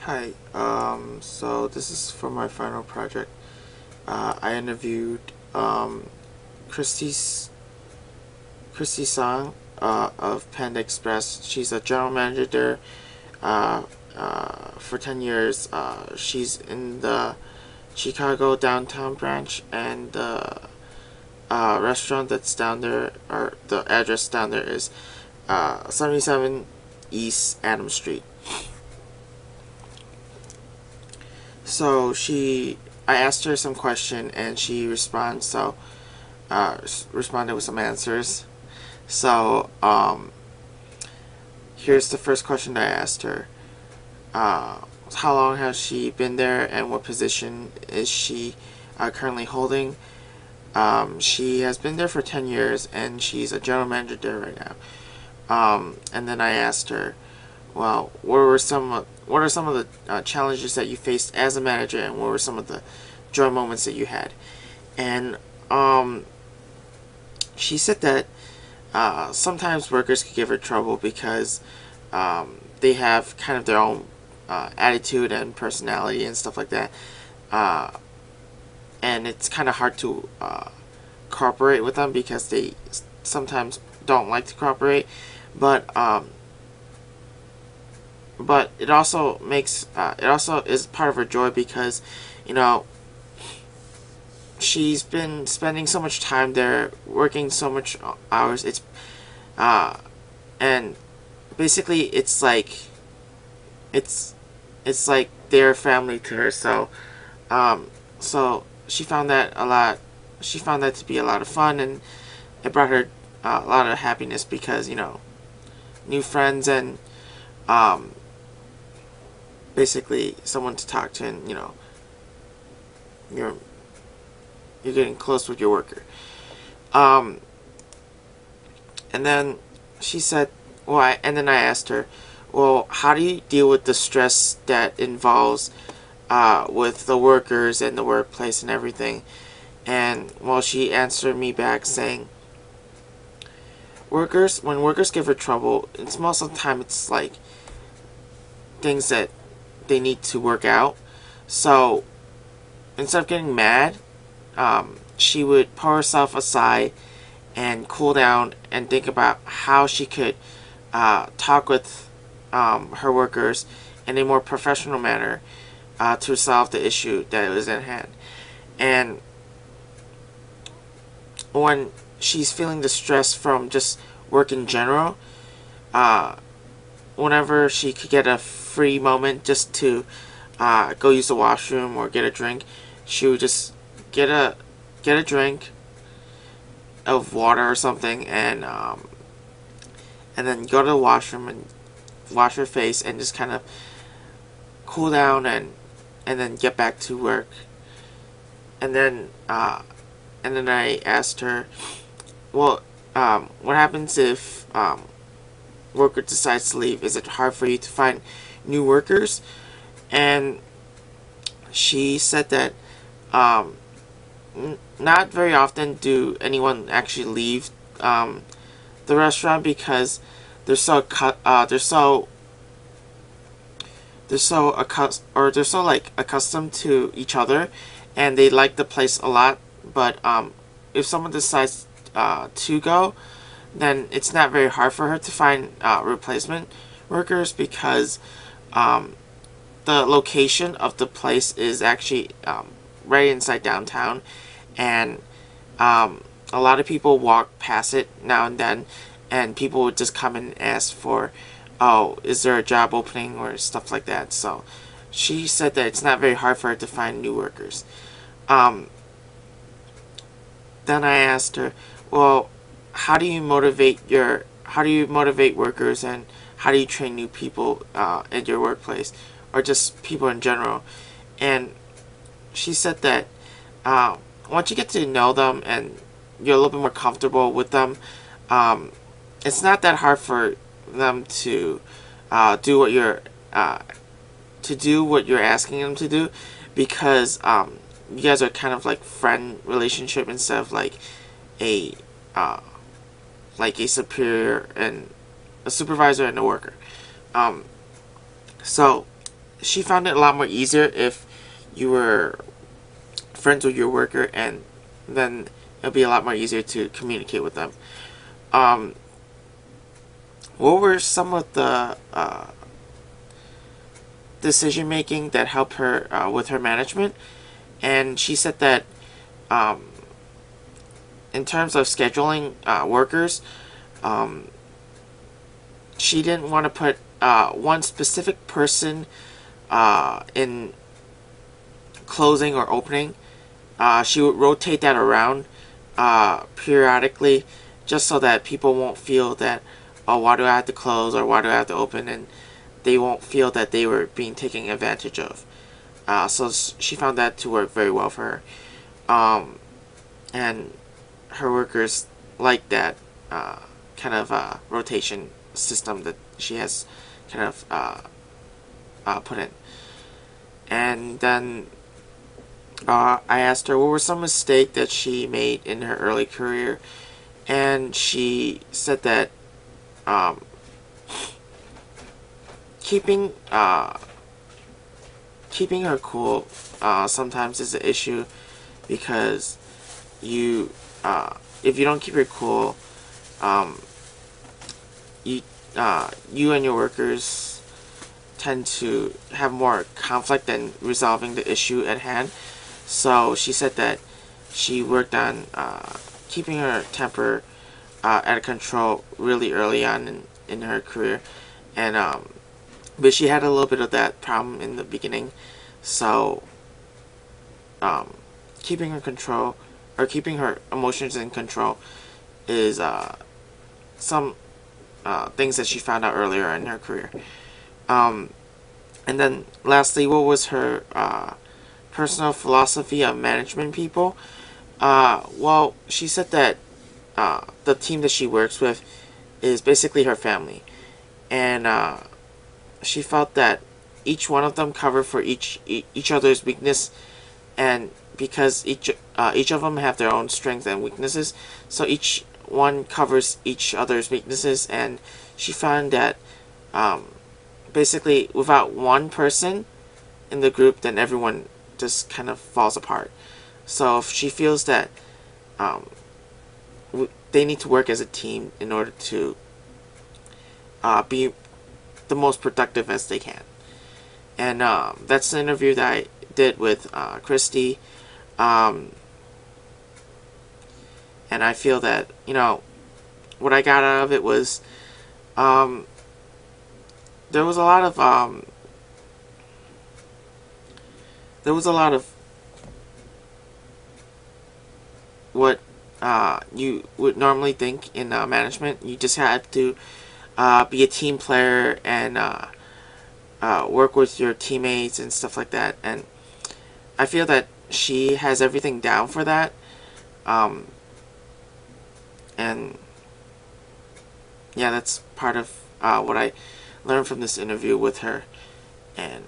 Hi, so this is for my final project. I interviewed Kristy Kristy Tsang of Panda Express. She's a general manager there for 10 years. She's in the Chicago downtown branch, and the restaurant that's down there, or the address down there, is 77 East Adams Street. So I asked her some question, and she responded with some answers. So, here's the first question I asked her. How long has she been there, and what position is she currently holding? She has been there for 10 years, and she's a general manager there right now. And then I asked her, well, what are some of the challenges that you faced as a manager, and what were some of the joy moments that you had? And she said that sometimes workers could give her trouble because they have kind of their own attitude and personality and stuff like that, and it's kind of hard to cooperate with them because they sometimes don't like to cooperate, but it also is part of her joy because, you know, she's been spending so much time there, working so much hours. And basically it's like their family to her. So she found that to be a lot of fun, and it brought her a lot of happiness because, you know, new friends and basically someone to talk to, and, you know, you're getting close with your worker. And then she said, and then I asked her, well, how do you deal with the stress that involves with the workers and the workplace and everything? And, well, she answered me back saying, when workers give her trouble, it's most of the time it's like things that they need to work out. So instead of getting mad, she would pull herself aside and cool down and think about how she could talk with her workers in a more professional manner to resolve the issue that was at hand. And when she's feeling the stress from just work in general, whenever she could get a free moment just to go use the washroom or get a drink, she would just get a drink of water or something, and then go to the washroom and wash her face and just kind of cool down, and then get back to work. And then I asked her, well, what happens if worker decides to leave? Is it hard for you to find new workers? And she said that not very often do anyone actually leave the restaurant because they're so accustomed to each other, and they like the place a lot. But if someone decides to go, then it's not very hard for her to find replacement workers because the location of the place is actually right inside downtown, and a lot of people walk past it now and then, and people would just come and ask for, oh, is there a job opening or stuff like that. So she said that it's not very hard for her to find new workers. Then I asked her, well, how do you motivate workers, and how do you train new people at your workplace, or just people in general? And she said that once you get to know them and you're a little bit more comfortable with them, it's not that hard for them to do what you're asking them to do, because you guys are kind of like friend relationship instead of like a superior and a supervisor and a worker. So she found it a lot more easier if you were friends with your worker, and then it'll be a lot more easier to communicate with them. Um, what were some of the decision making that helped her with her management? And she said that um, in terms of scheduling workers, um, she didn't want to put one specific person in closing or opening. She would rotate that around periodically, just so that people won't feel that, oh, why do I have to close or why do I have to open, and they won't feel that they were being taken advantage of. So she found that to work very well for her. And her workers like that kind of rotation system that she has kind of put in. And then I asked her what were some mistakes that she made in her early career, and she said that keeping keeping her cool sometimes is an issue, because you if you don't keep her cool, you you and your workers tend to have more conflict than resolving the issue at hand. So she said that she worked on keeping her temper at control really early on in her career, and but she had a little bit of that problem in the beginning. So keeping her control, or keeping her emotions in control, is some things that she found out earlier in her career. And then lastly, what was her personal philosophy of management people? Well, she said that the team that she works with is basically her family, and she felt that each one of them cover for each other's weakness, and because each of them have their own strengths and weaknesses, so each one covers each other's weaknesses. And she found that basically without one person in the group, then everyone just kind of falls apart. So if she feels that they need to work as a team in order to be the most productive as they can. And that's the interview that I did with Kristy. And I feel that, what I got out of it was there was a lot of what you would normally think in management. You just had to be a team player and work with your teammates and stuff like that. And I feel that she has everything down for that. And yeah, that's part of what I learned from this interview with her. And